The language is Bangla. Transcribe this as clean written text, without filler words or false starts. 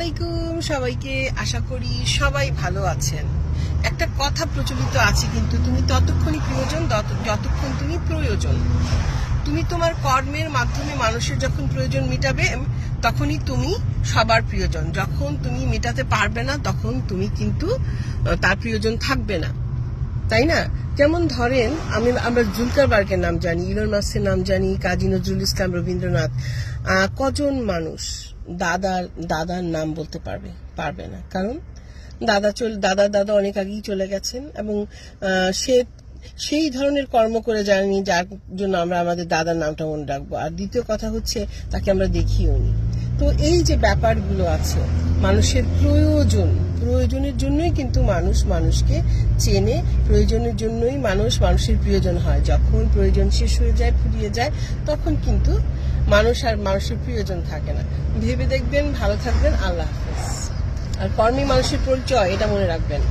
আলাইকুম সবাইকে। আশা করি সবাই ভালো আছেন। একটা কথা প্রচলিত আছে, কিন্তু তুমি ততক্ষণই প্রয়োজন যতক্ষণ তুমি প্রয়োজন। তুমি তোমার কর্মের মাধ্যমে মানুষের যখন প্রয়োজন মেটাবে তখনই তুমি সবার প্রিয়জন। যখন তুমি মেটাতে পারবে না তখন তুমি কিন্তু তার প্রিয়জন থাকবে না, তাই না? যেমন ধরেন আমরা জুলকারবার্গের নাম জানি, ইলন মাস্কের নাম জানি, কাজী নজরুল ইসলাম, রবীন্দ্রনাথ। কজন মানুষ দাদার নাম বলতে পারবে না? কারণ দাদা অনেক আগেই চলে গেছেন, এবং সে সেই ধরনের কর্ম করে যায়নি যার জন্য আমরা আমাদের দাদার নামটা মনে রাখবো। আর দ্বিতীয় কথা হচ্ছে, তাকে আমরা দেখিও নি। তো এই যে ব্যাপারগুলো আছে, মানুষের প্রয়োজনের জন্যই কিন্তু মানুষ মানুষকে চেনে, প্রয়োজনের জন্যই মানুষের প্রয়োজন হয়। যখন প্রয়োজন শেষ হয়ে যায়, ফুরিয়ে যায়, তখন কিন্তু মানুষের প্রয়োজন থাকে না। ভেবে দেখবেন, ভালো থাকবেন, আল্লাহ হাফেজ। আর কর্মী মানুষের পরিচয়, এটা মনে রাখবেন।